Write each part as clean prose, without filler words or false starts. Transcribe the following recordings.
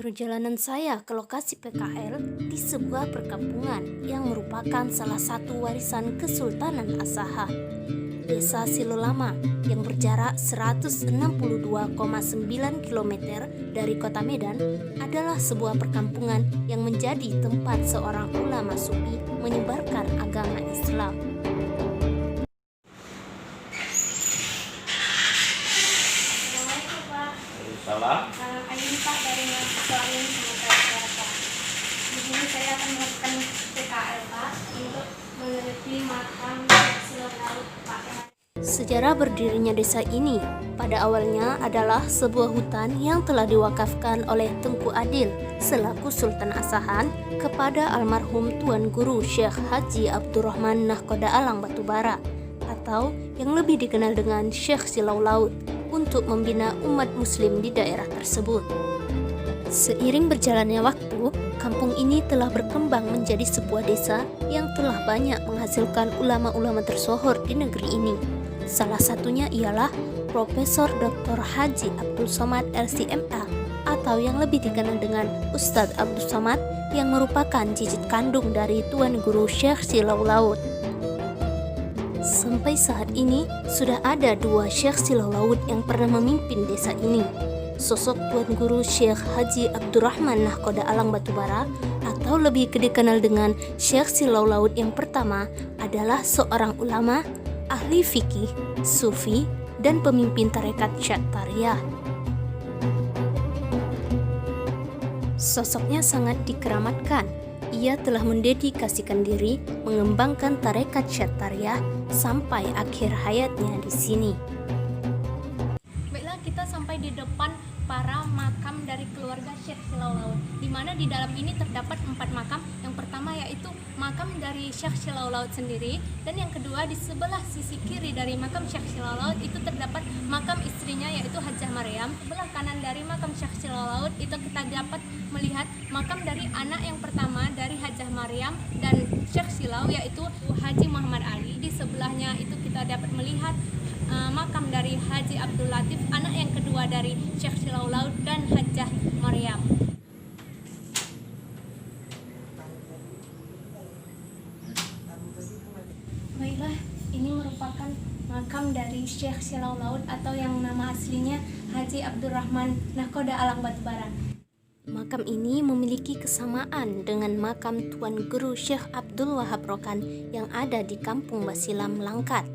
Perjalanan saya ke lokasi PKL di sebuah perkampungan yang merupakan salah satu warisan Kesultanan Asahan, Desa Silolama yang berjarak 162,9 km dari kota Medan adalah sebuah perkampungan yang menjadi tempat seorang ulama sufi menyebarkan agama Islam. Assalamualaikum Pak. Salah. Ini Pak dari mahasiswa ini Sumatera Pak. Di sini saya akan melakukan PKL Pak untuk meneliti makam Silolaut Pak. Sejarah berdirinya desa ini pada awalnya adalah sebuah hutan yang telah diwakafkan oleh Tengku Adil selaku Sultan Asahan kepada almarhum Tuan Guru Syekh Haji Abdurrahman Nahkoda Alang Batubara atau yang lebih dikenal dengan Syekh Silolaut untuk membina umat muslim di daerah tersebut. Seiring berjalannya waktu, kampung ini telah berkembang menjadi sebuah desa yang telah banyak menghasilkan ulama-ulama tersohor di negeri ini. Salah satunya ialah Profesor Dr. Haji Abdul Somad LCMA atau yang lebih dikenal dengan Ustadz Abdul Somad yang merupakan cicit kandung dari Tuan Guru Syekh Silolaut. Sampai saat ini sudah ada 2 Syekh Silolaut yang pernah memimpin desa ini. Sosok Tuan Guru Syekh Haji Abdurrahman Nahkoda Alang Batubara atau lebih dikenal dengan Syekh Silolaut yang pertama adalah seorang ulama, ahli fikih, sufi, dan pemimpin tarekat Syattariyah. Sosoknya sangat dikeramatkan. Ia telah mendedikasikan diri mengembangkan tarekat Syattariyah sampai akhir hayatnya di sini. Baiklah, kita sampai di depan para makam dari keluarga Syekh Silolaut, di mana di dalam ini terdapat 4 makam. Yang pertama yaitu makam dari Syekh Silolaut sendiri, dan yang kedua di sebelah sisi kiri dari makam Syekh Silolaut itu terdapat makam istrinya yaitu Hajah Maryam. Sebelah kanan dari makam Syekh Silolaut itu kita dapat melihat makam dari anak yang pertama dari Hajah Maryam dan Syekh Silau yaitu Haji Muhammad Ali. Di sebelahnya itu kita dapat melihat makam dari Haji Abdul Latif, anak yang kedua dari Syekh Silolaut dan Hajah Maryam. Baiklah, ini merupakan makam dari Syekh Silolaut atau yang nama aslinya Haji Abdurrahman Nahkoda Alang Batubara. Makam ini memiliki kesamaan dengan makam Tuan Guru Syekh Abdul Wahab Rokan yang ada di Kampung Basilam, Langkat,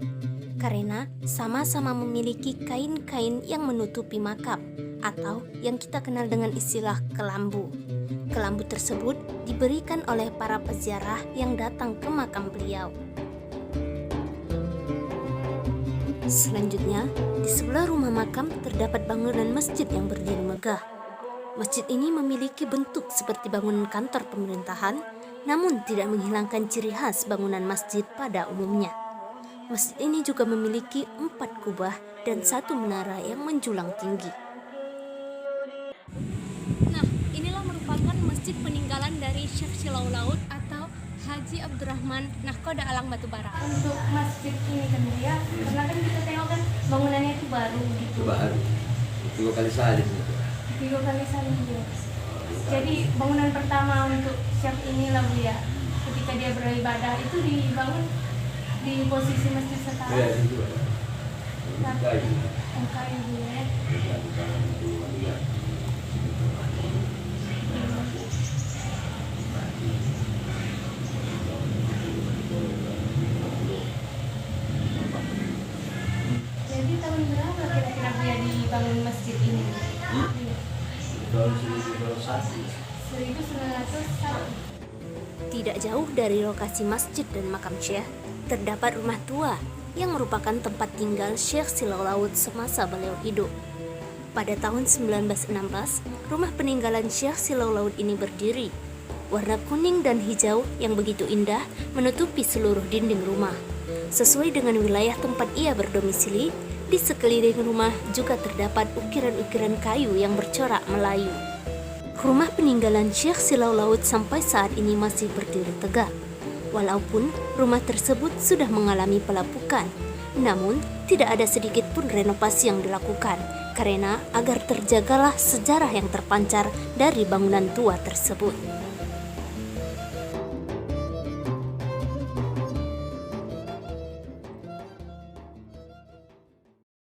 karena sama-sama memiliki kain-kain yang menutupi makam atau yang kita kenal dengan istilah kelambu. Kelambu tersebut diberikan oleh para peziarah yang datang ke makam beliau. Selanjutnya, di sebelah rumah makam terdapat bangunan masjid yang berdiri megah. Masjid ini memiliki bentuk seperti bangunan kantor pemerintahan, namun tidak menghilangkan ciri khas bangunan masjid pada umumnya. Masjid ini juga memiliki 4 kubah dan 1 menara yang menjulang tinggi. Nah, inilah merupakan masjid peninggalan dari Syekh Silolaut atau Haji Abdurrahman Nahkoda Alang Batubara. Untuk masjid ini kan ya, karena kan kita tengok kan bangunannya itu baru gitu. Baru. 3 kali salin. 3 kali salin dia. Jadi bangunan pertama untuk Syekh ini lah Bu ya. Ketika dia beribadah itu dibangun di posisi masjid sekarang. Iya, itu. Kayu Bu ya. Jadi tahun berapa kira-kira Bu ya dibangun masjid ini? Tahun 1901. 1901. Tidak jauh dari lokasi masjid dan makam Syekh, terdapat rumah tua yang merupakan tempat tinggal Syekh Silolaut semasa beliau hidup. Pada tahun 1916, rumah peninggalan Syekh Silolaut ini berdiri. Warna kuning dan hijau yang begitu indah menutupi seluruh dinding rumah. Sesuai dengan wilayah tempat ia berdomisili, di sekeliling rumah juga terdapat ukiran-ukiran kayu yang bercorak Melayu. Rumah peninggalan Syekh Silolaut sampai saat ini masih berdiri tegak. Walaupun rumah tersebut sudah mengalami pelapukan, namun tidak ada sedikit pun renovasi yang dilakukan karena agar terjagalah sejarah yang terpancar dari bangunan tua tersebut.